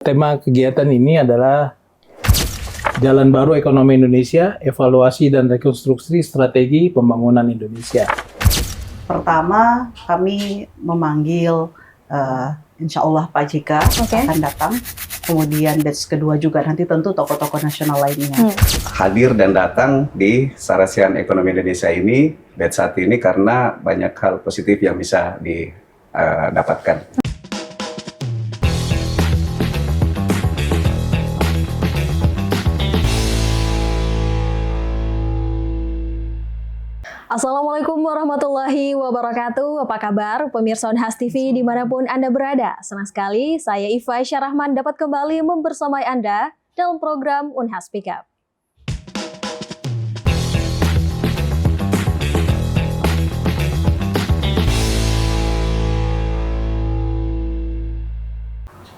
Tema kegiatan ini adalah Jalan Baru Ekonomi Indonesia, Evaluasi dan Rekonstruksi Strategi Pembangunan Indonesia. Pertama, kami memanggil insya Allah Pak JK akan datang. Kemudian batch kedua juga nanti tentu tokoh-tokoh nasional lainnya. Hadir dan datang di Sarasian Ekonomi Indonesia ini batch saat ini karena banyak hal positif yang bisa didapatkan. Assalamualaikum warahmatullahi wabarakatuh. Apa kabar pemirsa Unhas TV dimanapun Anda berada? Senang sekali saya Iva Syarahman dapat kembali membersamai Anda dalam program Unhas Pick Up.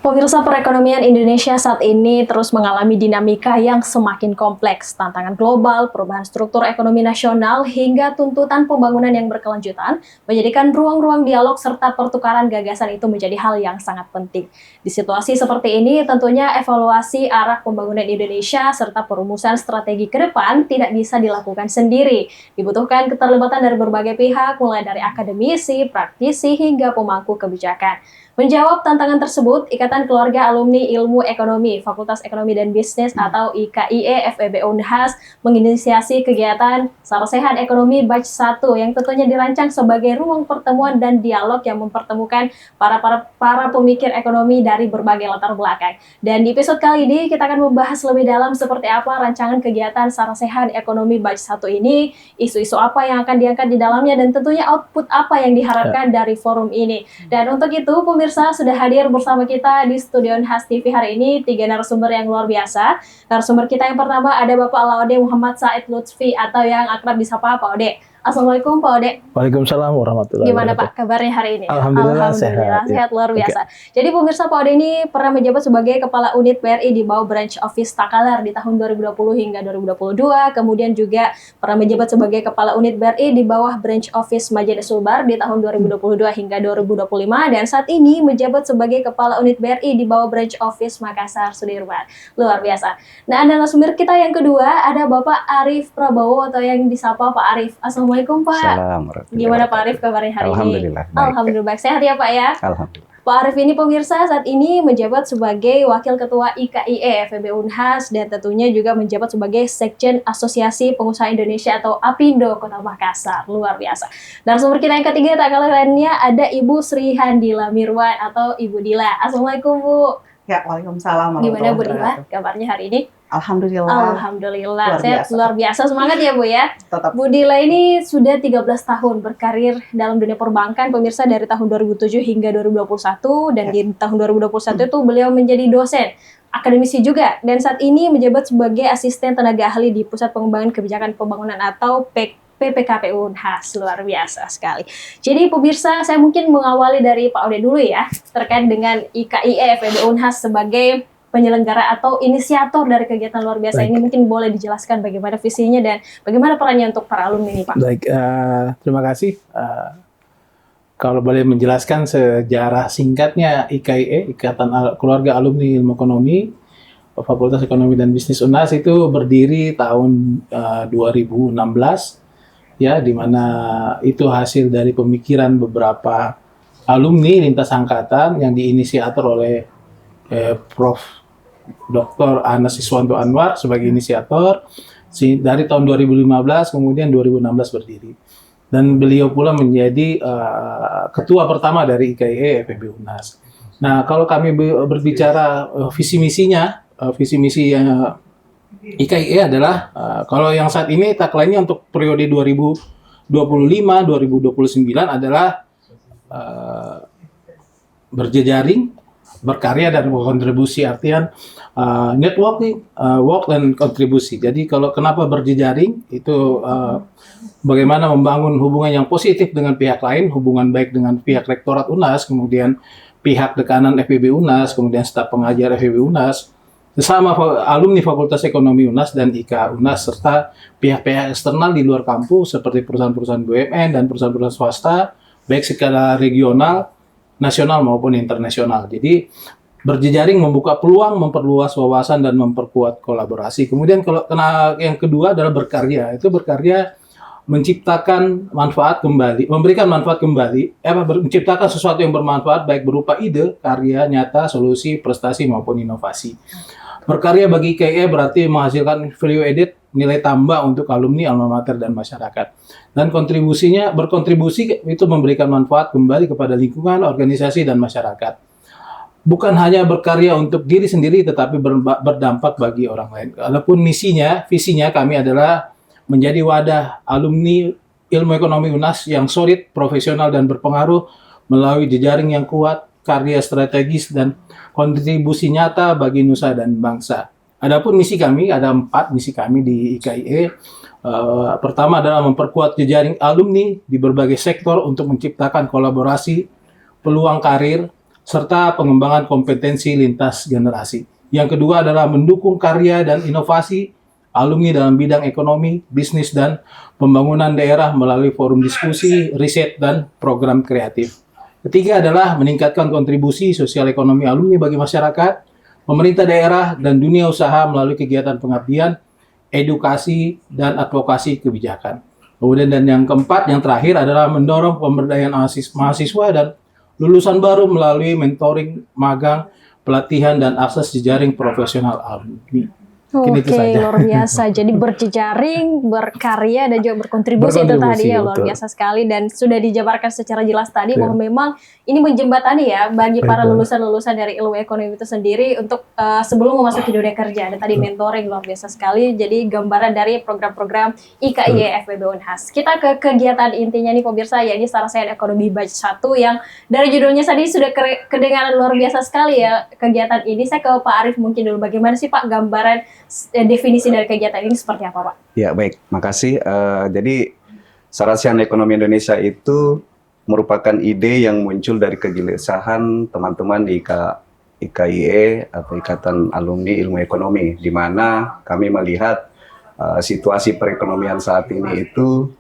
Pemirsa, perekonomian Indonesia saat ini terus mengalami dinamika yang semakin kompleks. Tantangan global, perubahan struktur ekonomi nasional, hingga tuntutan pembangunan yang berkelanjutan menjadikan ruang-ruang dialog serta pertukaran gagasan itu menjadi hal yang sangat penting. Di situasi seperti ini, tentunya evaluasi arah pembangunan Indonesia serta perumusan strategi ke depan tidak bisa dilakukan sendiri. Dibutuhkan keterlibatan dari berbagai pihak, mulai dari akademisi, praktisi, hingga pemangku kebijakan. Menjawab tantangan tersebut, Ikatan Keluarga Alumni Ilmu Ekonomi Fakultas Ekonomi dan Bisnis atau IKIE FEB Unhas menginisiasi kegiatan Sarasian Ekonomi Batch 1 yang tentunya dirancang sebagai ruang pertemuan dan dialog yang mempertemukan para pemikir ekonomi dari berbagai latar belakang. Dan di episode kali ini kita akan membahas lebih dalam seperti apa rancangan kegiatan Sarasian Ekonomi Batch 1 ini, isu-isu apa yang akan diangkat di dalamnya, dan tentunya output apa yang diharapkan dari forum ini. Dan untuk itu, pemirsa, sudah hadir bersama kita di studio Unhas TV hari ini 3 narasumber yang luar biasa. Narasumber kita yang pertama ada Bapak Laude Muhammad Said Lutfi atau yang akrab disapa Pak Ode. Assalamualaikum Pak Ode. Waalaikumsalam warahmatullahi wabarakatuh. Gimana Pak kabarnya hari ini? Alhamdulillah sehat luar biasa. Jadi pemirsa, Pak Ode ini pernah menjabat sebagai Kepala Unit BRI di bawah Branch Office Takalar di tahun 2020 hingga 2022. Kemudian juga pernah menjabat sebagai Kepala Unit BRI di bawah Branch Office Majelis Sulbar di tahun 2022 hingga 2025. Dan saat ini menjabat sebagai Kepala Unit BRI di bawah Branch Office Makassar Sudirman. Luar biasa. Nah, ada narasumber kita yang kedua ada Bapak Arief Prabowo atau yang disapa Pak Arief. Assalamualaikum Pak. Assalamualaikum. Gimana Pak Arief kabarnya hari Alhamdulillah, ini? baik. Alhamdulillah baik. Sehat ya Pak ya? Alhamdulillah. Pak Arief ini pemirsa saat ini menjabat sebagai Wakil Ketua IKIE FEB Unhas dan tentunya juga menjabat sebagai Sekjen Asosiasi Pengusaha Indonesia atau APindo Kota Makassar. Luar biasa. Dan sumber kita yang ketiga tak kalah lainnya ada Ibu Sri Handila Mirwan atau Ibu Dila. Assalamualaikum Bu. Ya, waalaikumsalam. Gimana Bu Dila kabarnya hari ini? Alhamdulillah. Alhamdulillah, Luar sehat biasa. luar biasa. Semangat ya Bu ya. Tetap. Bu Dila ini sudah 13 tahun berkarir dalam dunia perbankan, pemirsa, dari tahun 2007 hingga 2021, dan di tahun 2021 itu beliau menjadi dosen, akademisi juga, dan saat ini menjabat sebagai asisten tenaga ahli di Pusat Pengembangan Kebijakan Pembangunan atau PPKPU Unhas. Luar biasa sekali. Jadi pemirsa, saya mungkin mengawali dari Pak Ode dulu ya, terkait dengan IKIE FEB Unhas sebagai penyelenggara atau inisiator dari kegiatan luar biasa ini. Mungkin boleh dijelaskan bagaimana visinya dan bagaimana perannya untuk para alumni ini Pak. Baik, terima kasih. Kalau boleh menjelaskan sejarah singkatnya IKIE, Ikatan Keluarga Alumni Ilmu Ekonomi Fakultas Ekonomi dan Bisnis Unhas itu berdiri tahun 2016 ya, di mana itu hasil dari pemikiran beberapa alumni lintas angkatan yang diinisiator oleh Prof. Dr. Anas Iswanto Anwar sebagai inisiator dari tahun 2015 kemudian 2016 berdiri, dan beliau pula menjadi ketua pertama dari IKIE FEB Unhas. Nah, kalau kami berbicara visi misinya, visi misi IKIE adalah kalau yang saat ini tagline-nya untuk periode 2025-2029 adalah berjejaring, berkarya dan berkontribusi, artian networking, work dan kontribusi. Jadi kalau kenapa berjejaring itu bagaimana membangun hubungan yang positif dengan pihak lain, hubungan baik dengan pihak rektorat Unhas, kemudian pihak dekanan FEB Unhas, kemudian staf pengajar FEB Unhas, bersama alumni Fakultas Ekonomi Unhas dan IKA Unhas, serta pihak-pihak eksternal di luar kampus seperti perusahaan-perusahaan BUMN dan perusahaan-perusahaan swasta, baik skala regional, nasional maupun internasional. Jadi berjejaring membuka peluang, memperluas wawasan dan memperkuat kolaborasi. Kemudian kalau yang kedua adalah berkarya. Itu berkarya menciptakan manfaat kembali, memberikan manfaat kembali, menciptakan sesuatu yang bermanfaat baik berupa ide, karya nyata, solusi, prestasi maupun inovasi. Berkarya bagi IKIE berarti menghasilkan value added, nilai tambah untuk alumni, alma mater dan masyarakat. Dan berkontribusi itu memberikan manfaat kembali kepada lingkungan, organisasi dan masyarakat. Bukan hanya berkarya untuk diri sendiri, tetapi berdampak bagi orang lain. Adapun visinya kami adalah menjadi wadah alumni ilmu ekonomi UNAS yang solid, profesional, dan berpengaruh melalui jejaring yang kuat, karya strategis, dan kontribusi nyata bagi nusa dan bangsa. Adapun misi kami, ada 4 misi kami di IKIE. Pertama adalah memperkuat jejaring alumni di berbagai sektor untuk menciptakan kolaborasi, peluang karir, serta pengembangan kompetensi lintas generasi. Yang kedua adalah mendukung karya dan inovasi alumni dalam bidang ekonomi, bisnis, dan pembangunan daerah melalui forum diskusi, riset, dan program kreatif. Ketiga adalah meningkatkan kontribusi sosial ekonomi alumni bagi masyarakat, pemerintah daerah, dan dunia usaha melalui kegiatan pengabdian, edukasi, dan advokasi kebijakan. Kemudian dan yang keempat, yang terakhir adalah mendorong pemberdayaan mahasiswa dan lulusan baru melalui mentoring, magang, pelatihan, dan akses jejaring profesional alumni. Oke, luar biasa. Jadi berjejaring, berkarya, dan juga berkontribusi itu tadi ya, luar biasa sekali. Dan sudah dijabarkan secara jelas tadi bahwa memang ini menjembatani ya bagi para lulusan-lulusan dari ilmu ekonomi itu sendiri untuk sebelum memasuki dunia kerja. Ada tadi mentoring, luar biasa sekali. Jadi gambaran dari program-program IKIE FEB Unhas. Kita ke kegiatan intinya nih pemirsa, yakni Sarjana Ekonomi Batch 1 yang dari judulnya tadi sudah kedengaran luar biasa sekali ya kegiatan ini. Saya ke Pak Arief mungkin dulu, bagaimana sih Pak gambaran definisi dari kegiatan ini seperti apa, Pak? Ya, baik. Makasih. Jadi, Sarjana Ekonomi Indonesia itu merupakan ide yang muncul dari kegelisahan teman-teman di IKIE atau Ikatan Alumni Ilmu Ekonomi, di mana kami melihat situasi perekonomian saat ini itu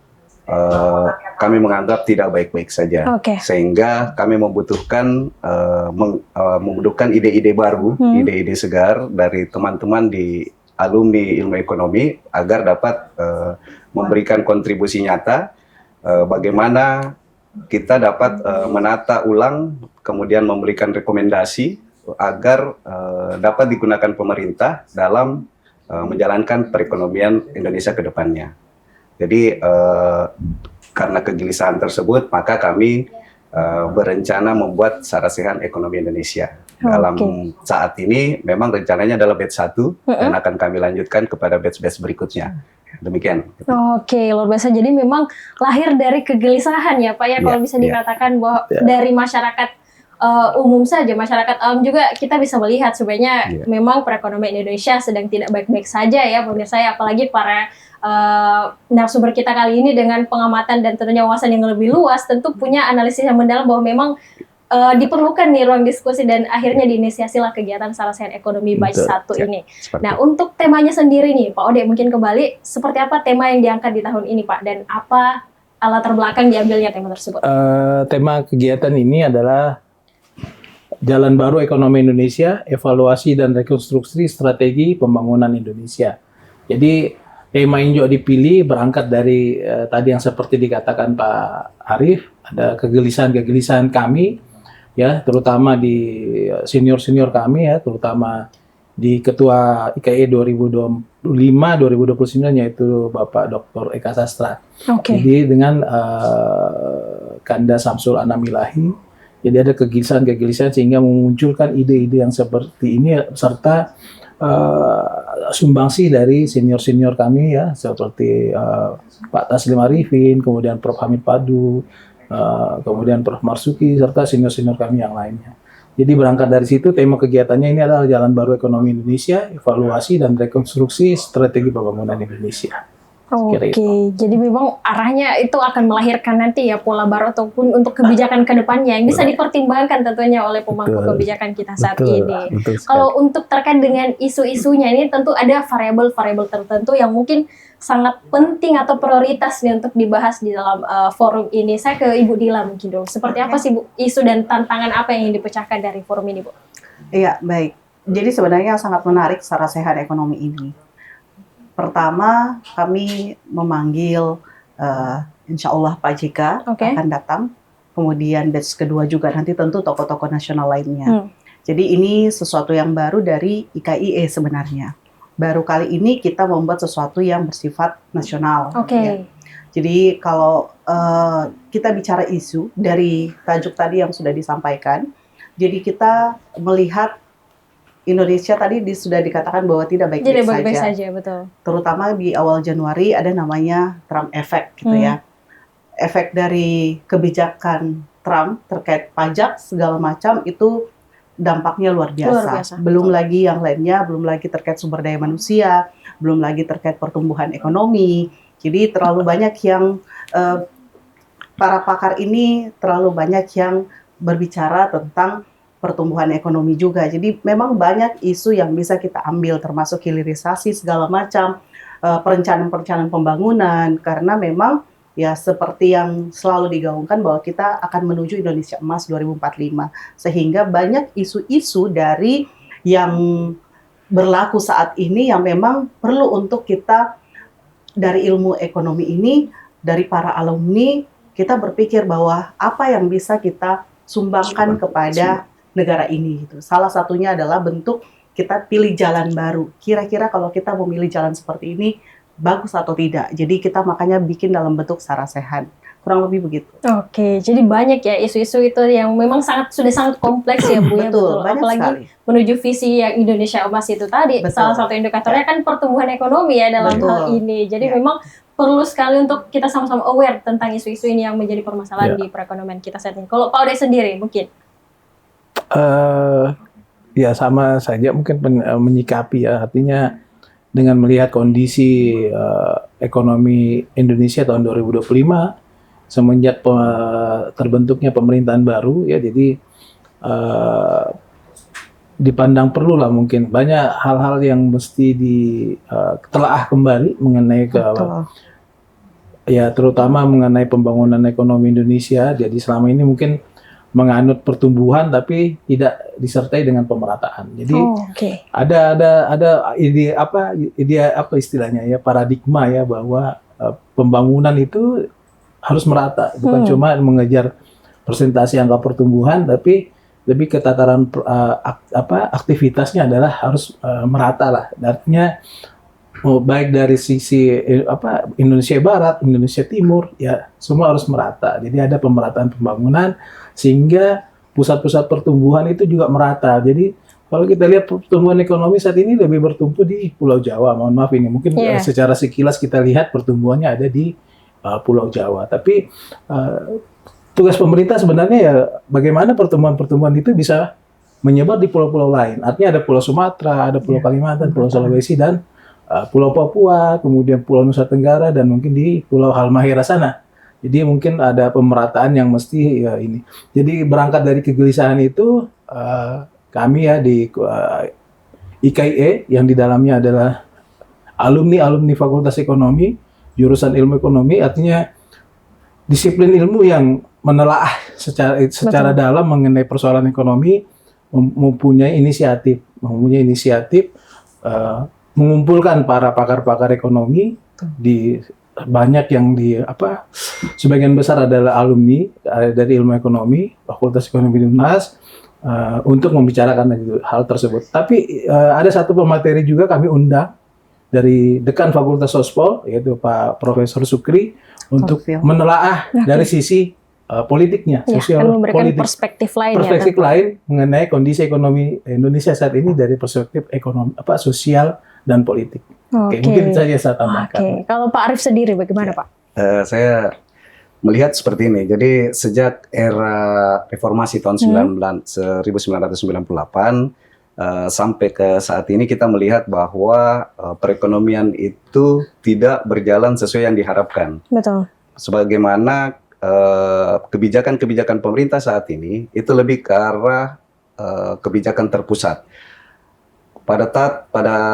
kami menganggap tidak baik-baik saja, sehingga kami membutuhkan ide-ide baru, ide-ide segar dari teman-teman di alumni ilmu ekonomi agar dapat memberikan kontribusi nyata bagaimana kita dapat menata ulang, kemudian memberikan rekomendasi agar dapat digunakan pemerintah dalam menjalankan perekonomian Indonesia ke depannya. Jadi karena kegelisahan tersebut, maka kami berencana membuat Sarjana Ekonomi Indonesia. Dalam saat ini memang rencananya adalah batch 1 dan akan kami lanjutkan kepada batch-batch berikutnya. Demikian. Oke, luar biasa. Jadi memang lahir dari kegelisahan ya Pak ya, kalau bisa dikatakan bahwa dari masyarakat umum saja, masyarakat awam juga kita bisa melihat sebenarnya memang perekonomian Indonesia sedang tidak baik-baik saja ya pemirsa ya, apalagi para narasumber kita kali ini dengan pengamatan dan tentunya wawasan yang lebih luas tentu punya analisis yang mendalam bahwa memang diperlukan nih ruang diskusi dan akhirnya diinisiasilah kegiatan Sarjana Ekonomi Batch 1 ini. Nah, untuk temanya sendiri nih Pak Ode, mungkin kembali seperti apa tema yang diangkat di tahun ini Pak, dan apa latar belakang diambilnya tema tersebut? Tema kegiatan ini adalah Jalan Baru Ekonomi Indonesia, Evaluasi dan Rekonstruksi Strategi Pembangunan Indonesia. Jadi tema yang juga dipilih berangkat dari tadi yang seperti dikatakan Pak Arief, ada kegelisahan kami ya, terutama di senior-senior kami ya, terutama di Ketua IKIE 2025-2029 yaitu Bapak Dr. Eka Sastra. Jadi dengan Kanda Samsul Anamilahi, jadi ada kegelisahan sehingga memunculkan ide-ide yang seperti ini serta sumbangsi dari senior-senior kami ya, seperti Pak Taslim Arifin, kemudian Prof. Hamid Padu, kemudian Prof. Marsuki, serta senior-senior kami yang lainnya. Jadi berangkat dari situ, tema kegiatannya ini adalah Jalan Baru Ekonomi Indonesia, Evaluasi dan Rekonstruksi Strategi Pembangunan Indonesia. Oke, jadi memang arahnya itu akan melahirkan nanti ya pola baru ataupun untuk kebijakan ke depannya yang bisa dipertimbangkan tentunya oleh pemangku kebijakan kita saat ini. Kalau untuk terkait dengan isu-isunya ini tentu ada variabel-variabel tertentu yang mungkin sangat penting atau prioritas nih untuk dibahas di dalam forum ini. Saya ke Ibu Dila mungkin dulu. Seperti apa sih Bu isu dan tantangan apa yang dipecahkan dari forum ini Bu? Iya, baik. Jadi sebenarnya sangat menarik secara sehat ekonomi ini. Pertama, kami memanggil insya Allah Pak JK akan datang. Kemudian batch kedua juga nanti tentu tokoh-tokoh nasional lainnya. Jadi ini sesuatu yang baru dari IKIE sebenarnya. Baru kali ini kita membuat sesuatu yang bersifat nasional. Ya. Jadi kalau kita bicara isu dari tajuk tadi yang sudah disampaikan, jadi kita melihat Indonesia tadi sudah dikatakan bahwa tidak baik-baik saja. Betul. Terutama di awal Januari ada namanya Trump Effect gitu ya. Efek dari kebijakan Trump terkait pajak segala macam itu dampaknya luar biasa. Belum lagi yang lainnya, belum lagi terkait sumber daya manusia, belum lagi terkait pertumbuhan ekonomi. Jadi terlalu banyak yang para pakar ini terlalu banyak yang berbicara tentang pertumbuhan ekonomi juga. Jadi memang banyak isu yang bisa kita ambil termasuk hilirisasi segala macam, perencanaan pembangunan karena memang ya seperti yang selalu digaungkan bahwa kita akan menuju Indonesia Emas 2045. Sehingga banyak isu-isu dari yang berlaku saat ini yang memang perlu untuk kita dari ilmu ekonomi ini, dari para alumni, kita berpikir bahwa apa yang bisa kita sumbangkan kepada negara ini. Gitu. Salah satunya adalah bentuk kita pilih jalan baru. Kira-kira kalau kita memilih jalan seperti ini, bagus atau tidak. Jadi kita makanya bikin dalam bentuk secara sehat. Kurang lebih begitu. Oke, jadi banyak ya isu-isu itu yang memang sudah sangat kompleks ya Bu ya. Betul. Apalagi sekali. Menuju visi yang Indonesia Emas itu tadi. Betul. Salah satu indikatornya kan pertumbuhan ekonomi ya dalam hal ini. Jadi memang perlu sekali untuk kita sama-sama aware tentang isu-isu ini yang menjadi permasalahan di perekonomian kita saat ini. Kalau Pak Uday sendiri mungkin? Ya sama saja mungkin menyikapi ya, artinya dengan melihat kondisi ekonomi Indonesia tahun 2025 semenjak terbentuknya pemerintahan baru ya, jadi dipandang perlu lah mungkin banyak hal-hal yang mesti ditelaah kembali mengenai ya terutama mengenai pembangunan ekonomi Indonesia. Jadi selama ini mungkin menganut pertumbuhan tapi tidak disertai dengan pemerataan. Jadi ada ide apa istilahnya ya, paradigma ya bahwa pembangunan itu harus merata, bukan cuma mengejar persentase angka pertumbuhan, tapi lebih ke tataran aktivitasnya adalah harus merata lah. Artinya baik dari sisi Indonesia Barat, Indonesia Timur ya semua harus merata. Jadi ada pemerataan pembangunan sehingga pusat-pusat pertumbuhan itu juga merata. Jadi kalau kita lihat pertumbuhan ekonomi saat ini lebih bertumpu di Pulau Jawa. Mohon maaf ini mungkin secara sekilas kita lihat pertumbuhannya ada di Pulau Jawa. Tapi tugas pemerintah sebenarnya ya bagaimana pertumbuhan-pertumbuhan itu bisa menyebar di pulau-pulau lain. Artinya ada Pulau Sumatera, ada Pulau Kalimantan, Pulau Sulawesi dan Pulau Papua, kemudian Pulau Nusa Tenggara dan mungkin di Pulau Halmahera sana. Jadi mungkin ada pemerataan yang mesti ya ini. Jadi berangkat dari kegelisahan itu kami ya di IKIE yang di dalamnya adalah alumni Fakultas Ekonomi, jurusan Ilmu Ekonomi, artinya disiplin ilmu yang menelaah secara dalam mengenai persoalan ekonomi, mempunyai inisiatif mengumpulkan para pakar-pakar ekonomi di banyak yang sebagian besar adalah alumni dari Ilmu Ekonomi Fakultas Ekonomi UNAS untuk membicarakan hal tersebut. Tapi ada satu pemateri juga kami undang dari Dekan Fakultas Sospol yaitu Pak Profesor Sukri untuk menelaah dari sisi politiknya, sosial politik, perspektif lain mengenai kondisi ekonomi Indonesia saat ini dari perspektif ekonomi sosial dan politik. Oke, mungkin saja saya tambahkan. Kalau Pak Arief sendiri bagaimana Pak? Saya melihat seperti ini. Jadi sejak era reformasi tahun 1998 sampai ke saat ini kita melihat bahwa perekonomian itu tidak berjalan sesuai yang diharapkan. Betul. Sebagaimana kebijakan-kebijakan pemerintah saat ini itu lebih ke arah kebijakan terpusat. Pada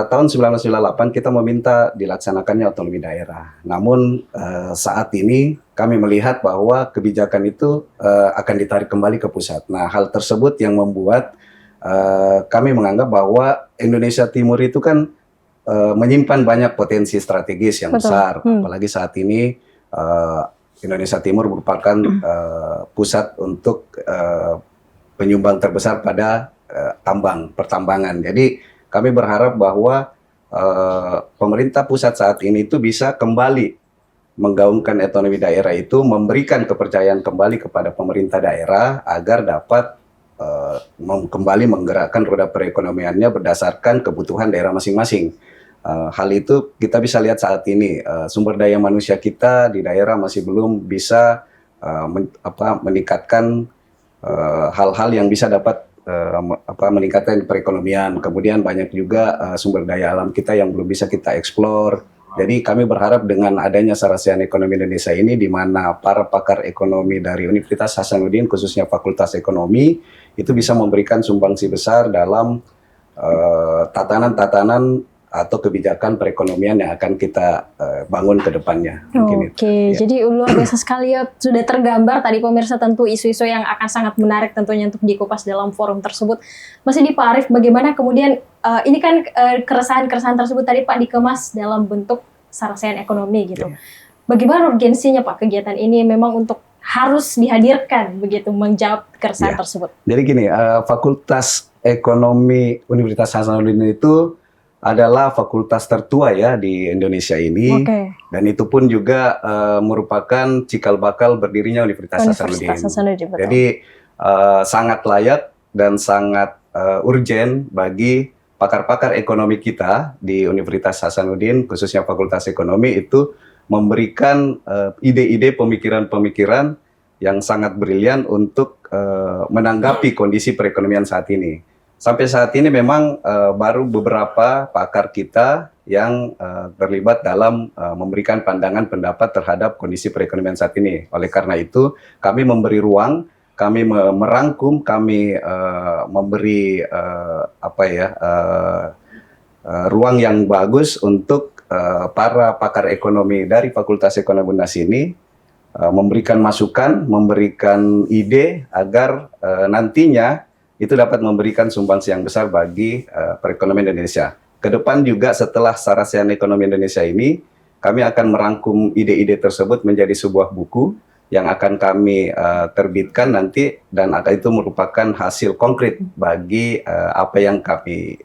tahun 1998 kita meminta dilaksanakannya otonomi daerah. Namun saat ini kami melihat bahwa kebijakan itu akan ditarik kembali ke pusat. Nah, hal tersebut yang membuat kami menganggap bahwa Indonesia Timur itu kan menyimpan banyak potensi strategis yang Betul. besar, apalagi saat ini Indonesia Timur merupakan pusat untuk penyumbang terbesar pada pertambangan. Jadi kami berharap bahwa pemerintah pusat saat ini itu bisa kembali menggaungkan otonomi daerah itu, memberikan kepercayaan kembali kepada pemerintah daerah agar dapat kembali menggerakkan roda perekonomiannya berdasarkan kebutuhan daerah masing-masing. Hal itu kita bisa lihat saat ini, sumber daya manusia kita di daerah masih belum bisa meningkatkan hal-hal yang bisa dapat meningkatkan perekonomian. Kemudian banyak juga sumber daya alam kita yang belum bisa kita eksplor. Jadi kami berharap dengan adanya Sarasian Ekonomi Indonesia ini, di mana para pakar ekonomi dari Universitas Hasanuddin, khususnya Fakultas Ekonomi, itu bisa memberikan sumbangsi besar dalam tatanan-tatanan atau kebijakan perekonomian yang akan kita bangun ke depannya. Oke, jadi luar biasa sekali ya, sudah tergambar tadi pemirsa, tentu isu-isu yang akan sangat menarik tentunya untuk dikupas dalam forum tersebut. Masih di Pak Arief, bagaimana kemudian ini kan keresahan-keresahan tersebut tadi Pak dikemas dalam bentuk Sarasian Ekonomi gitu. Bagaimana urgensinya Pak kegiatan ini memang untuk harus dihadirkan begitu menjawab keresahan tersebut? Jadi gini, Fakultas Ekonomi Universitas Hasanuddin itu adalah fakultas tertua ya di Indonesia ini, dan itu pun juga merupakan cikal bakal berdirinya Universitas Hasanuddin. Jadi sangat layak dan sangat urgen bagi pakar-pakar ekonomi kita di Universitas Hasanuddin, khususnya Fakultas Ekonomi, itu memberikan ide-ide, pemikiran-pemikiran yang sangat brilian untuk menanggapi kondisi perekonomian saat ini. Sampai saat ini memang baru beberapa pakar kita yang terlibat dalam memberikan pandangan pendapat terhadap kondisi perekonomian saat ini. Oleh karena itu, kami memberi ruang, kami merangkum, kami memberi ruang yang bagus untuk para pakar ekonomi dari Fakultas Ekonomi UNAS ini memberikan masukan, memberikan ide agar nantinya itu dapat memberikan sumbangsi yang besar bagi perekonomian Indonesia. Kedepan juga setelah Sarasian Ekonomi Indonesia ini, kami akan merangkum ide-ide tersebut menjadi sebuah buku yang akan kami terbitkan nanti, dan itu merupakan hasil konkret bagi apa yang kami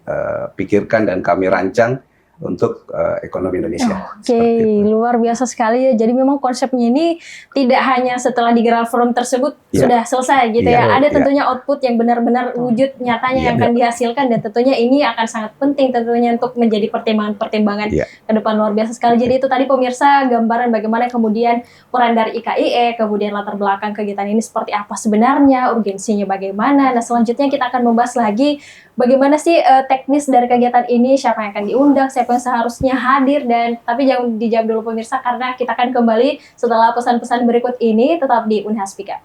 pikirkan dan kami rancang untuk ekonomi Indonesia. Oke, luar biasa sekali ya. Jadi memang konsepnya ini tidak hanya setelah digelar forum tersebut sudah selesai gitu ya. Ada tentunya output yang benar-benar wujud nyatanya yang akan dihasilkan, dan tentunya ini akan sangat penting tentunya untuk menjadi pertimbangan-pertimbangan ke depan. Luar biasa sekali. Jadi itu tadi pemirsa gambaran bagaimana kemudian peran dari IKIE, kemudian latar belakang kegiatan ini seperti apa sebenarnya, urgensinya bagaimana. Nah, selanjutnya kita akan membahas lagi bagaimana sih teknis dari kegiatan ini, siapa yang akan diundang, siapa yang seharusnya hadir, dan tapi jangan dijawab dulu pemirsa karena kita akan kembali setelah pesan-pesan berikut ini. Tetap di Unhaspika.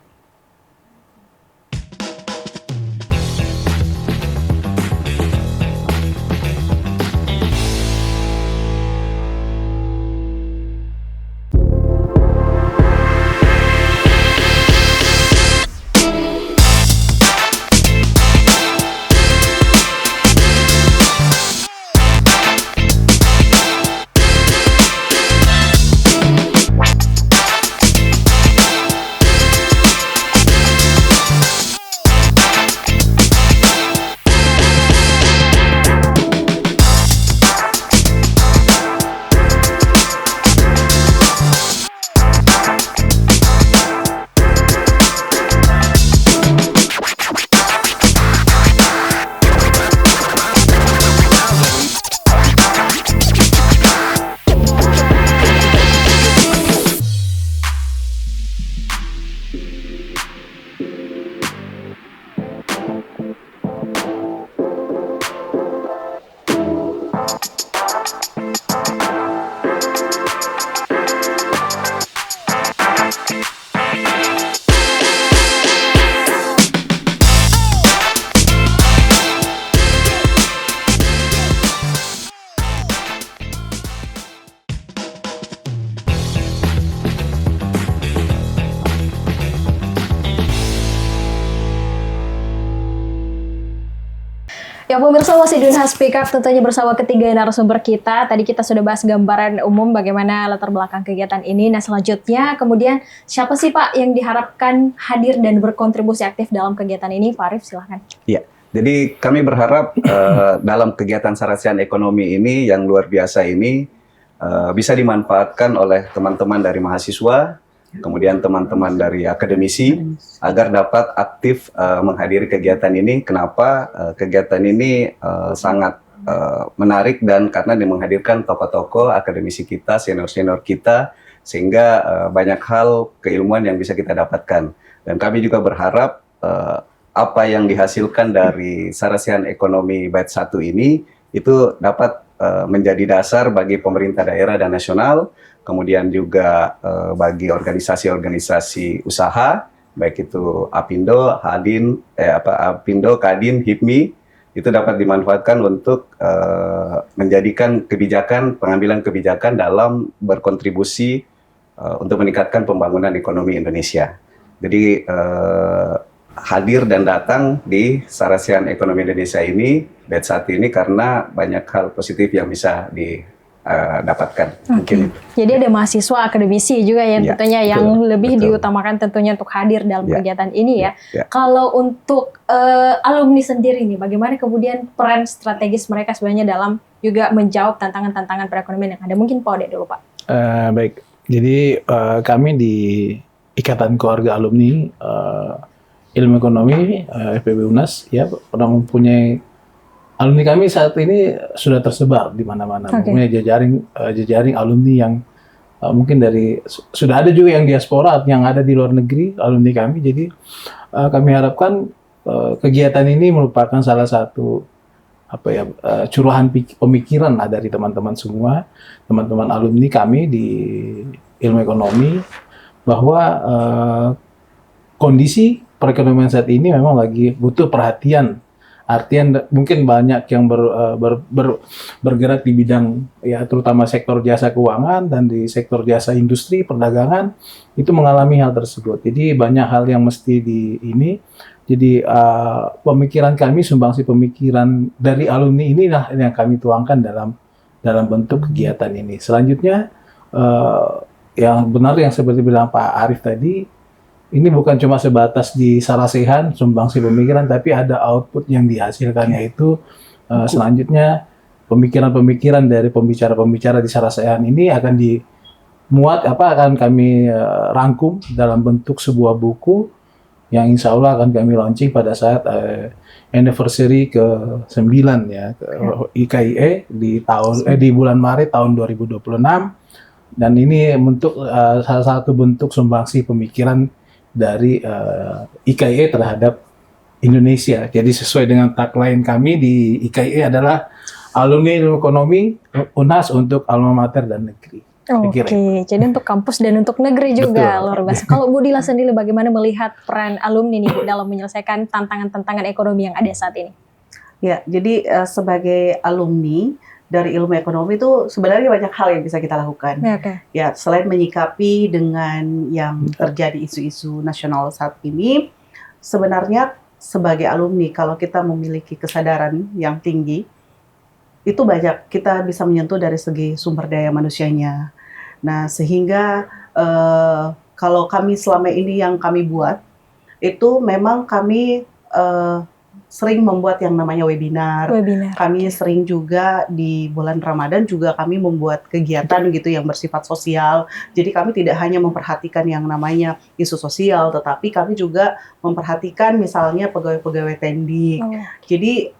Ya, pemirsa Wasidun Has Speak Up tentunya bersama ketiga narasumber kita. Tadi kita sudah bahas gambaran umum bagaimana latar belakang kegiatan ini. Nah, selanjutnya kemudian siapa sih Pak yang diharapkan hadir dan berkontribusi aktif dalam kegiatan ini? Pak Arief, silahkan. Iya, jadi kami berharap dalam kegiatan Sarasian Ekonomi ini yang luar biasa ini bisa dimanfaatkan oleh teman-teman dari mahasiswa, kemudian teman-teman dari akademisi, agar dapat aktif menghadiri kegiatan ini. Kenapa? Kegiatan ini sangat menarik dan karena menghadirkan tokoh-tokoh akademisi kita, senior-senior kita, sehingga banyak hal keilmuan yang bisa kita dapatkan. Dan kami juga berharap apa yang dihasilkan dari Sarasian Ekonomi Batch 1 ini itu dapat menjadi dasar bagi pemerintah daerah dan nasional, kemudian juga bagi organisasi-organisasi usaha, baik itu Apindo, Apindo, Kadin, HIPMI, itu dapat dimanfaatkan untuk menjadikan pengambilan kebijakan dalam berkontribusi untuk meningkatkan pembangunan ekonomi Indonesia. Jadi hadir dan datang di Sarasian Ekonomi Indonesia ini, batch 1 ini, karena banyak hal positif yang bisa didapatkan. Mungkin itu. Jadi ada mahasiswa akademisi juga yang Ya, tentunya betul, yang lebih betul. diutamakan tentunya untuk hadir dalam Ya, kegiatan ini ya. ya. Kalau untuk alumni sendiri nih, bagaimana kemudian peran strategis mereka sebenarnya dalam juga menjawab tantangan-tantangan perekonomian yang ada? Mungkin Pak Ode dulu Pak. Baik, jadi kami di Ikatan Keluarga Alumni Ilmu Ekonomi FPB UNAS ya pernah mempunyai alumni kami saat ini sudah tersebar di mana-mana, mempunyai jejaring alumni yang mungkin dari sudah ada juga yang diaspora yang ada di luar negeri alumni kami. Jadi kami harapkan kegiatan ini merupakan salah satu curahan pemikiran dari teman-teman semua, teman-teman alumni kami di ilmu ekonomi, bahwa kondisi perekonomian saat ini memang lagi butuh perhatian. Artian mungkin banyak yang bergerak di bidang ya terutama sektor jasa keuangan dan di sektor jasa industri perdagangan itu mengalami hal tersebut. Jadi banyak hal yang mesti Jadi pemikiran kami, sumbangsi pemikiran dari alumni inilah yang kami tuangkan dalam bentuk kegiatan ini. Selanjutnya yang benar yang seperti bilang Pak Arief tadi, ini bukan cuma sebatas di sarasehan, sumbangsi pemikiran, tapi ada output yang dihasilkan, yaitu selanjutnya pemikiran-pemikiran dari pembicara-pembicara di sarasehan ini akan akan kami rangkum dalam bentuk sebuah buku yang insya Allah akan kami launching pada saat anniversary ke-9 ya, IKIE di bulan Maret tahun 2026. Dan ini salah satu bentuk sumbangsi pemikiran dari IKIE terhadap Indonesia. Jadi sesuai dengan tagline kami di IKIE adalah alumni ilmu ekonomi UNAS untuk alma mater dan negeri. Oke, jadi untuk kampus dan untuk negeri juga. Betul. Luar biasa. Kalau Bu Dila sendiri bagaimana melihat peran alumni nih Bu dalam menyelesaikan tantangan-tantangan ekonomi yang ada saat ini? Ya, jadi sebagai alumni dari ilmu ekonomi itu sebenarnya banyak hal yang bisa kita lakukan. Oke. Ya, selain menyikapi dengan yang terjadi isu-isu nasional saat ini, sebenarnya sebagai alumni kalau kita memiliki kesadaran yang tinggi, itu banyak kita bisa menyentuh dari segi sumber daya manusianya. Nah, sehingga kalau kami selama ini yang kami buat, itu memang kami sering membuat yang namanya webinar. Kami sering juga di bulan Ramadan juga kami membuat kegiatan gitu yang bersifat sosial. Jadi kami tidak hanya memperhatikan yang namanya isu sosial, tetapi kami juga memperhatikan misalnya pegawai-pegawai tendik. Jadi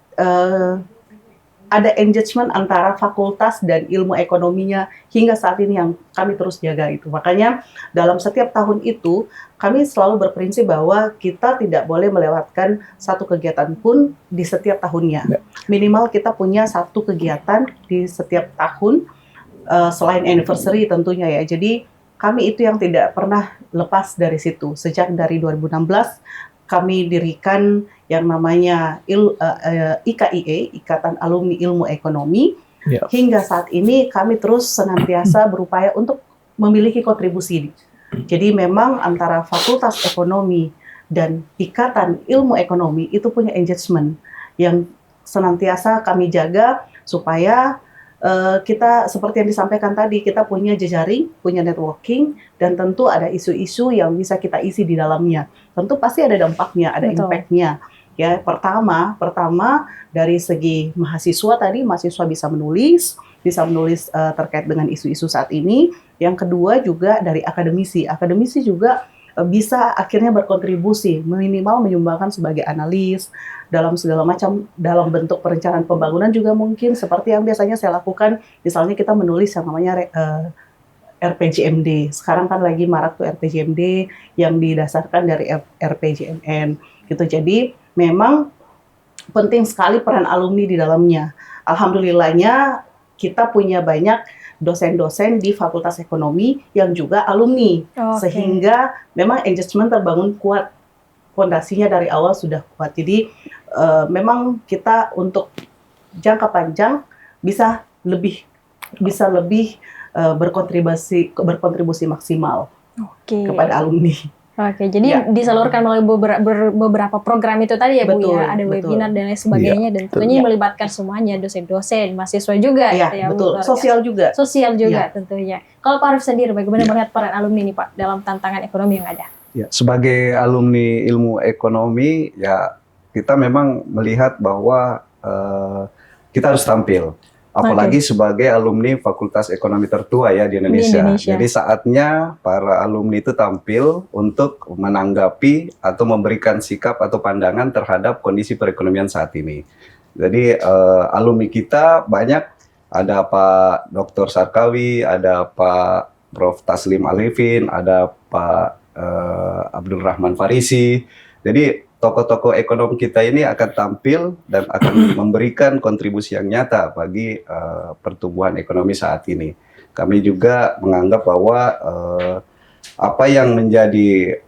ada engagement antara fakultas dan ilmu ekonominya hingga saat ini yang kami terus jaga itu. Makanya dalam setiap tahun itu kami selalu berprinsip bahwa kita tidak boleh melewatkan satu kegiatan pun di setiap tahunnya. Minimal kita punya satu kegiatan di setiap tahun selain anniversary tentunya ya. Jadi kami itu yang tidak pernah lepas dari situ. Sejak dari 2016 kami dirikan yang namanya IKIE, Ikatan Alumni Ilmu Ekonomi. Hingga saat ini kami terus senantiasa berupaya untuk memiliki kontribusi. Jadi memang antara Fakultas Ekonomi dan Ikatan Ilmu Ekonomi itu punya engagement yang senantiasa kami jaga supaya kita seperti yang disampaikan tadi, kita punya jejaring, punya networking, dan tentu ada isu-isu yang bisa kita isi di dalamnya. Tentu pasti ada dampaknya, ada Betul. impact-nya. Ya, pertama dari segi mahasiswa tadi, mahasiswa bisa menulis terkait dengan isu-isu saat ini. Yang kedua juga dari akademisi juga bisa akhirnya berkontribusi, minimal menyumbangkan sebagai analis dalam segala macam, dalam bentuk perencanaan pembangunan juga mungkin seperti yang biasanya saya lakukan, misalnya kita menulis yang namanya RPJMD. Sekarang kan lagi marak tuh RPJMD yang didasarkan dari RPJMN gitu. Jadi memang penting sekali peran alumni di dalamnya. Alhamdulillahnya kita punya banyak dosen-dosen di Fakultas Ekonomi yang juga alumni, sehingga memang engagement terbangun kuat, fondasinya dari awal sudah kuat. Jadi memang kita untuk jangka panjang bisa lebih berkontribusi maksimal kepada alumni. Oke, jadi disalurkan melalui beberapa program itu tadi ya, betul, Bu ya, ada webinar dan lain sebagainya, dan tentunya melibatkan semuanya, dosen-dosen, mahasiswa juga, ya, gitu ya, betul. Bu. Sosial juga tentunya. Kalau Pak Arif sendiri, bagaimana melihat peran alumni nih Pak dalam tantangan ekonomi yang ada? Ya, sebagai alumni ilmu ekonomi, ya kita memang melihat bahwa kita harus tampil. Apalagi sebagai alumni Fakultas Ekonomi tertua ya di Indonesia. Jadi saatnya para alumni itu tampil untuk menanggapi atau memberikan sikap atau pandangan terhadap kondisi perekonomian saat ini. Jadi alumni kita banyak, ada Pak Dr. Sarkawi, ada Pak Prof. Taslim Alevin, ada Pak Abdul Rahman Farisi. Jadi tokoh-tokoh ekonomi kita ini akan tampil dan akan memberikan kontribusi yang nyata bagi pertumbuhan ekonomi saat ini. Kami juga menganggap bahwa apa yang menjadi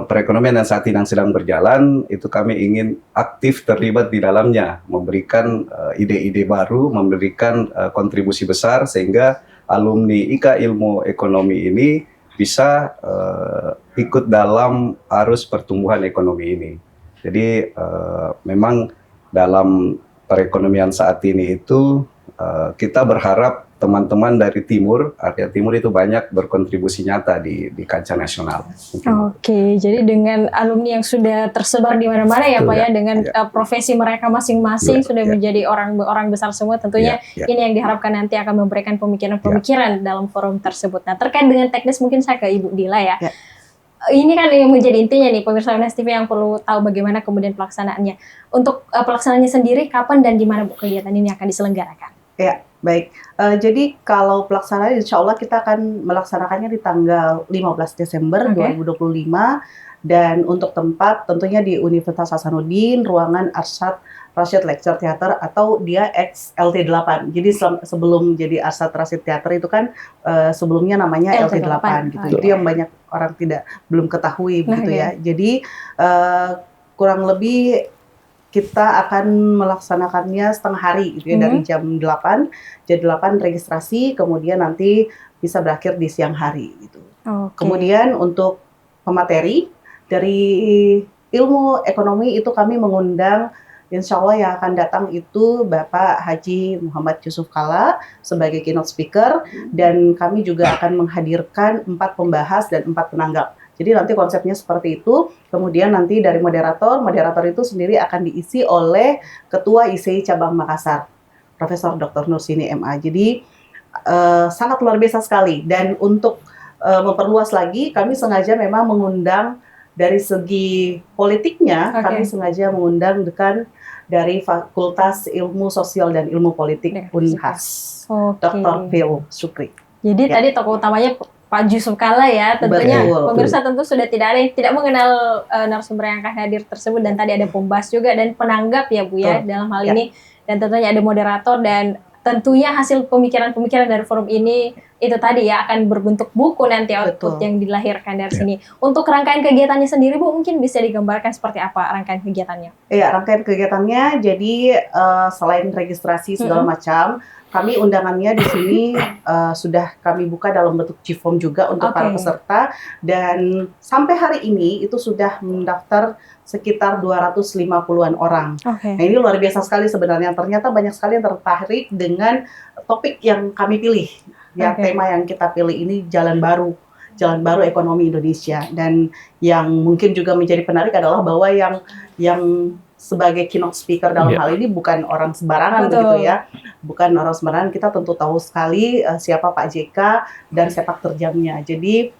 perekonomian yang saat ini yang sedang berjalan, itu kami ingin aktif terlibat di dalamnya, memberikan ide-ide baru, memberikan kontribusi besar sehingga alumni IKA Ilmu Ekonomi ini bisa ikut dalam arus pertumbuhan ekonomi ini. Jadi memang dalam perekonomian saat ini itu kita berharap teman-teman dari timur, area timur itu banyak berkontribusi nyata di kancah nasional. Oke, jadi dengan alumni yang sudah tersebar di mana-mana ya Pak ya, dengan profesi mereka masing-masing sudah menjadi orang besar semua, tentunya ini yang diharapkan nanti akan memberikan pemikiran-pemikiran dalam forum tersebut. Nah, terkait dengan teknis mungkin saya ke Ibu Dila ya. Ini kan yang menjadi intinya nih pemirsa UNES TV yang perlu tahu bagaimana kemudian pelaksanaannya. Untuk pelaksanaannya sendiri kapan dan di mana Bu kegiatan ini akan diselenggarakan? Ya, baik. Jadi kalau pelaksanaan insya Allah kita akan melaksanakannya di tanggal 15 Desember 2025 dan untuk tempat tentunya di Universitas Hasanuddin, ruangan Arsyad Rashid Lecture Theater atau dia XLT8. Jadi sebelum jadi Arsyad Rashid Theater itu kan sebelumnya namanya LT8 gitu. Itu yang banyak orang belum ketahui begitu ya. Jadi kurang lebih kita akan melaksanakannya setengah hari gitu ya, dari jam 8. Jam 8 registrasi, kemudian nanti bisa berakhir di siang hari gitu. Kemudian untuk pemateri dari ilmu ekonomi itu kami mengundang insya Allah yang akan datang itu Bapak Haji Muhammad Yusuf Kalla sebagai keynote speaker, dan kami juga akan menghadirkan 4 pembahas dan 4 penanggap. Jadi nanti konsepnya seperti itu. Kemudian nanti dari moderator itu sendiri akan diisi oleh Ketua ICI Cabang Makassar, Profesor Dr. Nursini MA. Jadi sangat luar biasa sekali. Dan untuk memperluas lagi, kami sengaja memang mengundang dari segi politiknya, kami sengaja mengundang dari Fakultas Ilmu Sosial dan Ilmu Politik Unhas, Dr. Phil Sukri. Jadi tadi tokoh utamanya Pak Yusuf Kalla ya, tentunya pemirsa tentu sudah tidak mengenal narasumber yang akan hadir tersebut, dan tadi ada pembahas juga dan penanggap ya Bu ya dalam hal ini, dan tentunya ada moderator, dan tentunya hasil pemikiran-pemikiran dari forum ini itu tadi ya akan berbentuk buku nanti output Betul. yang dilahirkan dari Ya. sini. Untuk rangkaian kegiatannya sendiri Bu, mungkin bisa digambarkan seperti apa rangkaian kegiatannya? Ya, rangkaian kegiatannya jadi selain registrasi segala macam, kami undangannya di sini sudah kami buka dalam bentuk G-form juga untuk para Oke. peserta, dan sampai hari ini itu sudah mendaftar sekitar 250-an orang. Oke. Nah, ini luar biasa sekali sebenarnya. Ternyata banyak sekali yang tertarik dengan topik yang kami pilih. Ya, Oke. tema yang kita pilih ini jalan baru ekonomi Indonesia. Dan yang mungkin juga menjadi penarik adalah bahwa yang sebagai keynote speaker dalam Iya. hal ini bukan orang sembarangan Betul. begitu ya. Bukan orang sembarangan, kita tentu tahu sekali siapa Pak JK dan sepak terjangnya. Jadi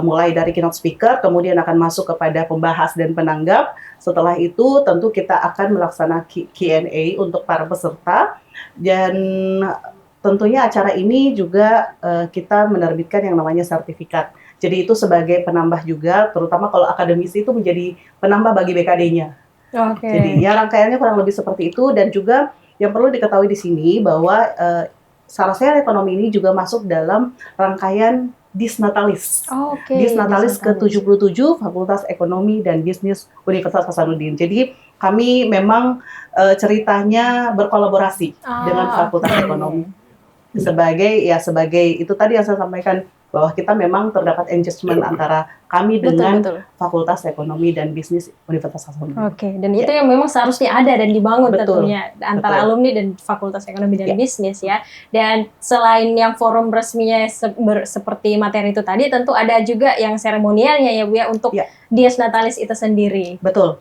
mulai dari keynote speaker, kemudian akan masuk kepada pembahas dan penanggap. Setelah itu tentu kita akan melaksanakan Q&A untuk para peserta, dan tentunya acara ini juga kita menerbitkan yang namanya sertifikat. Jadi itu sebagai penambah juga, terutama kalau akademisi itu menjadi penambah bagi BKD-nya. Oke. Jadi ya rangkaiannya kurang lebih seperti itu, dan juga yang perlu diketahui di sini bahwa Sarasiah Ekonomi ini juga masuk dalam rangkaian Disnatalis. Oke. Disnatalis Disnatalis. ke-77 Fakultas Ekonomi dan Bisnis Universitas Hasanuddin. Jadi kami memang ceritanya berkolaborasi dengan Fakultas oke. Ekonomi. Sebagai itu tadi yang saya sampaikan, bahwa kita memang terdapat engagement antara kami dengan Betul. Fakultas Ekonomi dan Bisnis Universitas Hasanuddin. Oke, dan itu yang memang seharusnya ada dan dibangun Betul. tentunya antara Betul. alumni dan Fakultas Ekonomi dan Ya. Bisnis ya. Dan selain yang forum resminya seperti materi itu tadi, tentu ada juga yang seremonialnya ya Bu ya untuk Ya. Dies Natalis itu sendiri. Betul.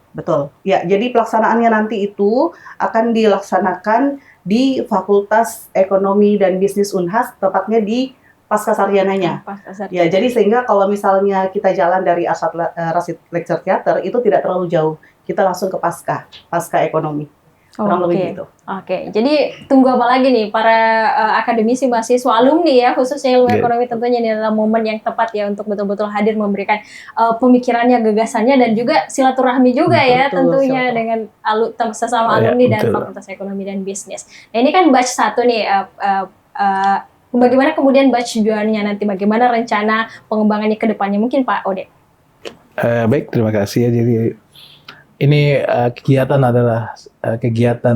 Ya, jadi pelaksanaannya nanti itu akan dilaksanakan di Fakultas Ekonomi dan Bisnis Unhas, tepatnya di Pascasarjananya. Pas dasar. Ya, jadi sehingga kalau misalnya kita jalan dari Rasid Lecture Theater itu tidak terlalu jauh. Kita langsung ke Pasca Ekonomi. Kurang lebih gitu. Oke, jadi tunggu apa lagi nih para akademisi, mahasiswa, alumni ya, khususnya ilmu Iya. ekonomi, tentunya ini adalah momen yang tepat ya untuk betul-betul hadir memberikan pemikirannya, gagasannya, dan juga silaturahmi juga ya Betul, tentunya silaturahmi. dengan sesama Iya, alumni dan betul. Fakultas Ekonomi dan Bisnis. Nah ini kan batch 1 nih, bagaimana kemudian batch 2-nya nanti, bagaimana rencana pengembangannya ke depannya, mungkin Pak Ode? Baik, terima kasih ya. Jadi ini kegiatan adalah kegiatan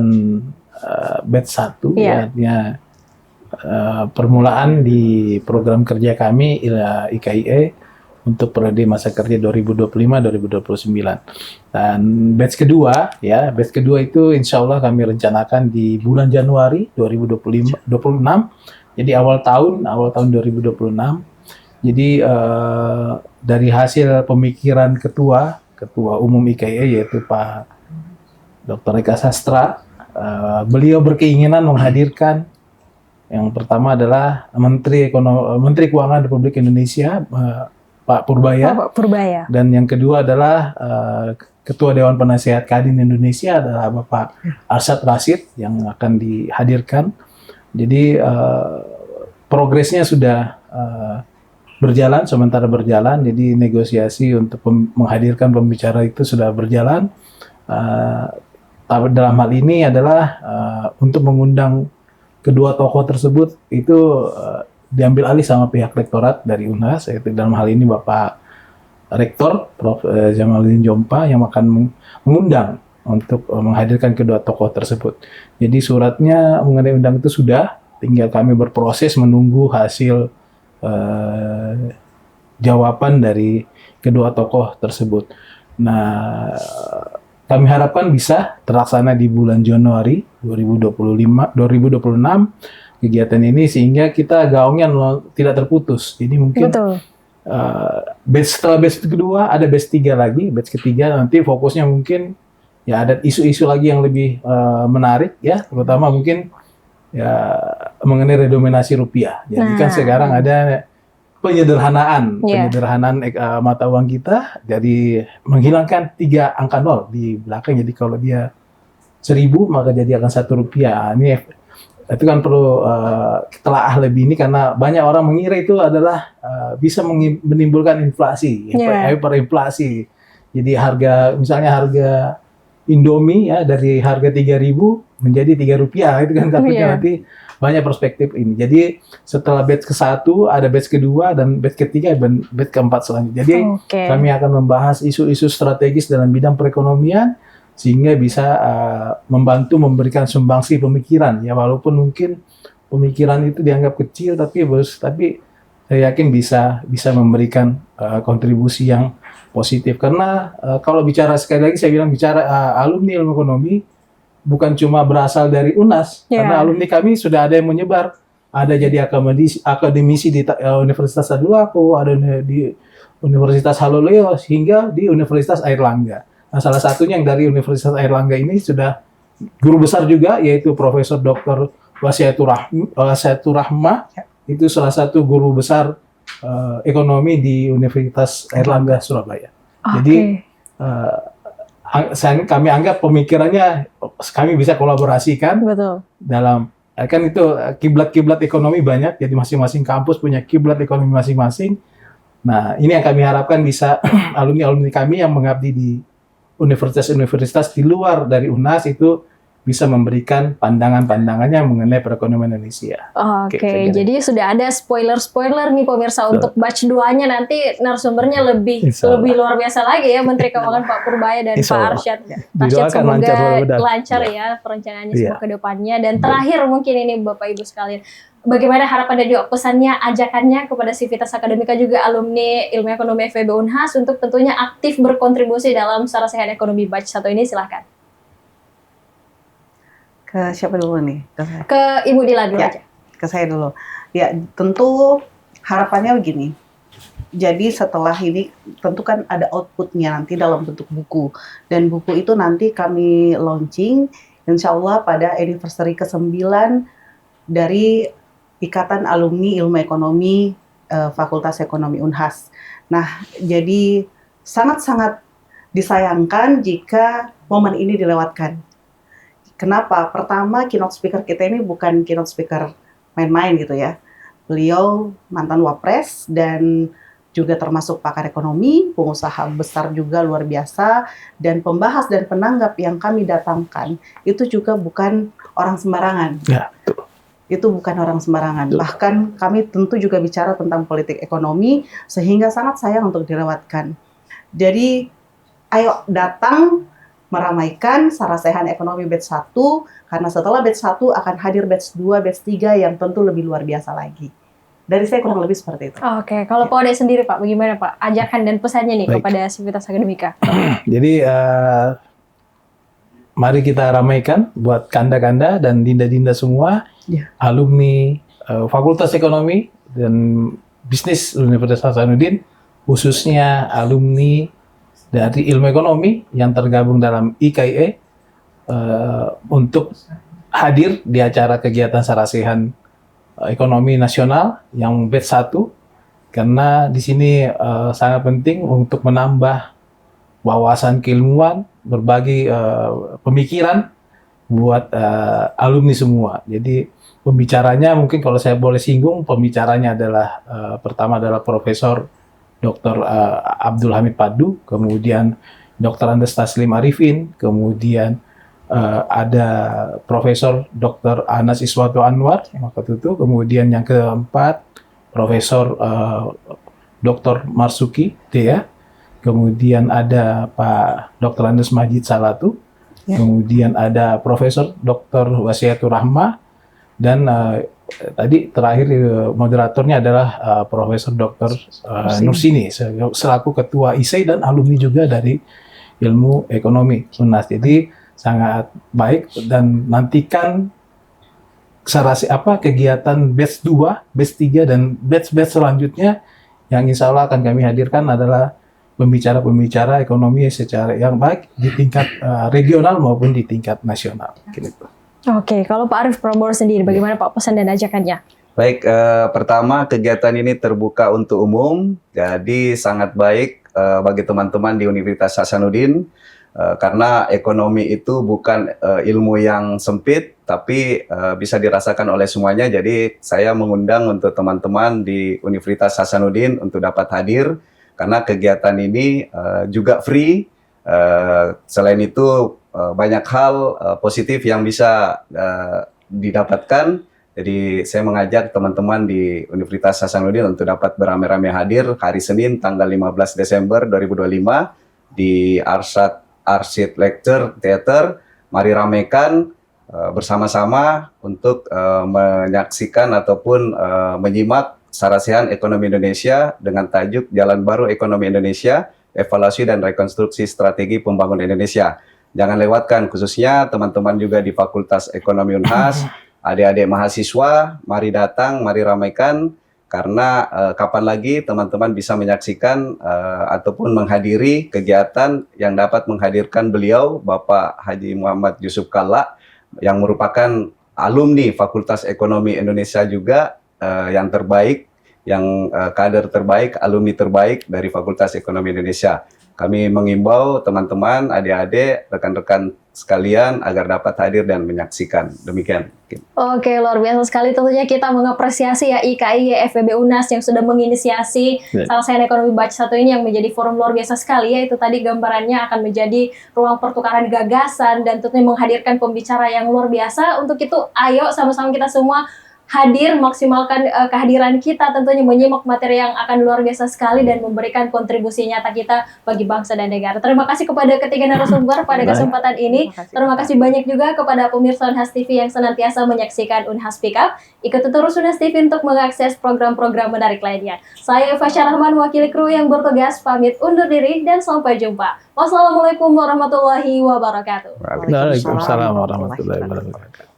batch 1, Iya. ya, artinya permulaan di program kerja kami IKIE untuk periode masa kerja 2025-2029. Dan batch kedua itu insya Allah kami rencanakan di bulan Januari 2026. Jadi awal tahun 2026. Jadi dari hasil pemikiran ketua umum IKIE yaitu Pak Dr. Eka Sastra, beliau berkeinginan menghadirkan yang pertama adalah Menteri Keuangan Republik Indonesia Pak Purbaya, Pak Purbaya. dan yang kedua adalah Ketua Dewan Penasehat Kadin Indonesia adalah Bapak Arsyad Rashid yang akan dihadirkan. Jadi progresnya sudah sementara berjalan, jadi negosiasi untuk menghadirkan pembicara itu sudah berjalan. Dalam hal ini adalah untuk mengundang kedua tokoh tersebut itu diambil alih sama pihak rektorat dari UNHAS, yaitu dalam hal ini Bapak Rektor Prof. Jamaluddin Jompa yang akan mengundang untuk menghadirkan kedua tokoh tersebut. Jadi suratnya mengenai undang itu sudah, tinggal kami berproses menunggu hasil jawaban dari kedua tokoh tersebut. Nah, kami harapkan bisa terlaksana di bulan Januari 2026 kegiatan ini, sehingga kita gaungnya tidak terputus. Jadi mungkin Betul. setelah batch kedua ada batch 3 lagi, batch ketiga nanti fokusnya mungkin ya ada isu-isu lagi yang lebih menarik ya, terutama mungkin ya mengenai redominasi rupiah. Jadi kan sekarang ada penyederhanaan mata uang kita, jadi menghilangkan 3 angka 0 di belakang. Jadi kalau dia 1.000 maka jadi akan Rp1. Ini itu kan perlu telaah lebih ini, karena banyak orang mengira itu adalah bisa menimbulkan inflasi, hyperinflasi. Jadi misalnya harga Indomie ya dari harga 3.000 menjadi Rp3, itu kan takutnya nanti banyak perspektif ini. Jadi setelah batch ke-1 ada batch kedua dan batch ketiga dan batch keempat selanjutnya. Jadi Oke. kami akan membahas isu-isu strategis dalam bidang perekonomian sehingga bisa membantu memberikan sumbangsi pemikiran ya, walaupun mungkin pemikiran itu dianggap kecil tapi saya yakin bisa memberikan kontribusi yang positif karena kalau bicara sekali lagi saya bilang alumni ilmu ekonomi bukan cuma berasal dari UNAS karena alumni kami sudah ada yang menyebar, ada jadi akademisi di Universitas Tadulako, ada di Universitas Haloleo hingga di Universitas Airlangga. Nah, salah satunya yang dari Universitas Airlangga ini sudah guru besar juga yaitu Profesor Dr. Wasiatur Rahmah, itu salah satu guru besar ekonomi di Universitas Airlangga Surabaya. Jadi kami anggap pemikirannya kami bisa kolaborasikan. Betul. Dalam kan itu kiblat-kiblat ekonomi banyak, jadi masing-masing kampus punya kiblat ekonomi masing-masing. Nah, ini yang kami harapkan bisa alumni-alumni kami yang mengabdi di universitas-universitas di luar dari UNAS itu bisa memberikan pandangan-pandangannya mengenai perekonomian Indonesia. Oke, jadi sudah ada spoiler-spoiler nih pemirsa untuk batch 2-nya nanti narasumbernya lebih luar biasa lagi ya, Menteri Keuangan Pak Purbaya dan Pak Arsyad. Arsyad semoga lancar ya perencanaannya semua ke depannya. Dan terakhir mungkin ini Bapak Ibu sekalian, bagaimana harapan dan juga pesannya, ajakannya kepada Civitas Akademika juga alumni Ilmu Ekonomi FEB Unhas untuk tentunya aktif berkontribusi dalam Sarasehan Ekonomi Batch 1 ini, silahkan. Ke siapa dulu nih? Ke Ibu Dila dulu aja. Ke saya dulu. Ya, tentu harapannya begini. Jadi setelah ini tentu kan ada outputnya nanti dalam bentuk buku. Dan buku itu nanti kami launching insya Allah pada anniversary ke-9 dari Ikatan Alumni Ilmu Ekonomi Fakultas Ekonomi Unhas. Nah, jadi sangat-sangat disayangkan jika momen ini dilewatkan. Kenapa? Pertama, keynote speaker kita ini bukan keynote speaker main-main gitu ya. Beliau mantan wapres dan juga termasuk pakar ekonomi, pengusaha besar juga luar biasa, dan pembahas dan penanggap yang kami datangkan itu juga bukan orang sembarangan. Ya, betul. Itu bukan orang sembarangan. Betul. Bahkan kami tentu juga bicara tentang politik ekonomi, sehingga sangat sayang untuk dilewatkan. Jadi, ayo datang meramaikan Sarasehan Ekonomi Batch 1, karena setelah Batch 1 akan hadir Batch 2, Batch 3 yang tentu lebih luar biasa lagi. Dari saya kurang lebih seperti itu. Oke, kalau Pak Ode sendiri Pak, bagaimana Pak? Ajakan dan pesannya nih kepada Civitas Akademika. Jadi, mari kita ramaikan buat kanda-kanda dan dinda-dinda semua, alumni Fakultas Ekonomi dan Bisnis Universitas Hasanuddin, khususnya alumni dari ilmu ekonomi yang tergabung dalam IKIE untuk hadir di acara kegiatan Sarasehan Ekonomi Nasional yang batch 1 karena di sini sangat penting untuk menambah wawasan keilmuan, berbagi pemikiran buat alumni semua. Jadi pembicaranya mungkin kalau saya boleh singgung, pembicaranya adalah pertama adalah Profesor Dr. Abdul Hamid Padu, kemudian Dr. Andes Taslim Arifin, kemudian ada Profesor Dr. Anas Iswato Anwar, kemudian yang keempat Profesor Dr. Marsuki Dea, kemudian ada Pak Dr. Andes Majid Salatu, kemudian ada Profesor Dr. Wasiatur Rahmah, dan tadi terakhir moderatornya adalah Profesor Dr. Nursini selaku Ketua ISEI dan alumni juga dari Ilmu Ekonomi UNAS. Jadi sangat baik dan nantikan kegiatan batch 2, batch 3 dan batch selanjutnya yang insya Allah akan kami hadirkan adalah pembicara-pembicara ekonomi secara yang baik di tingkat regional maupun di tingkat nasional. Gitu. Oke, kalau Pak Arief Prabowo sendiri, bagaimana Pak pesan dan ajakannya? Baik, pertama kegiatan ini terbuka untuk umum, jadi sangat baik bagi teman-teman di Universitas Hasanuddin, karena ekonomi itu bukan ilmu yang sempit, tapi bisa dirasakan oleh semuanya. Jadi saya mengundang untuk teman-teman di Universitas Hasanuddin untuk dapat hadir, karena kegiatan ini juga free. Selain itu banyak hal positif yang bisa didapatkan Jadi saya mengajak teman-teman di Universitas Hasanuddin untuk dapat beramai-ramai hadir hari Senin tanggal 15 Desember 2025 di Arsyad Lecture Theater. Mari ramaikan bersama-sama untuk menyaksikan ataupun menyimak Sarasehan Ekonomi Indonesia dengan tajuk Jalan Baru Ekonomi Indonesia, Evaluasi dan Rekonstruksi Strategi Pembangunan Indonesia. Jangan lewatkan, khususnya teman-teman juga di Fakultas Ekonomi Unhas, adik-adik mahasiswa, mari datang, mari ramaikan, karena kapan lagi teman-teman bisa menyaksikan ataupun menghadiri kegiatan yang dapat menghadirkan beliau, Bapak Haji Muhammad Yusuf Kalla, yang merupakan alumni Fakultas Ekonomi Indonesia juga, yang terbaik, yang kader terbaik, alumni terbaik dari Fakultas Ekonomi Indonesia. Kami mengimbau teman-teman, adik-adik, rekan-rekan sekalian agar dapat hadir dan menyaksikan. Demikian. Oke, luar biasa sekali. Tentunya kita mengapresiasi ya IKI FEB UNAS yang sudah menginisiasi Sarasehan Ekonomi Batch 1 ini yang menjadi forum luar biasa sekali ya. Itu tadi gambarannya akan menjadi ruang pertukaran gagasan dan tentunya menghadirkan pembicara yang luar biasa. Untuk itu, ayo sama-sama kita semua hadir, maksimalkan kehadiran kita, tentunya menyimak materi yang akan luar biasa sekali dan memberikan kontribusi nyata kita bagi bangsa dan negara. Terima kasih kepada ketiga narasumber pada kesempatan ini. Terima kasih banyak juga kepada pemirsa Unhas TV yang senantiasa menyaksikan Unhas Speak Up. Ikuti terus Unhas TV untuk mengakses program-program menarik lainnya. Saya Fasya Rahman, wakili kru yang bertugas, pamit undur diri dan sampai jumpa. Wassalamualaikum warahmatullahi wabarakatuh. Waalaikumsalam warahmatullahi wabarakatuh.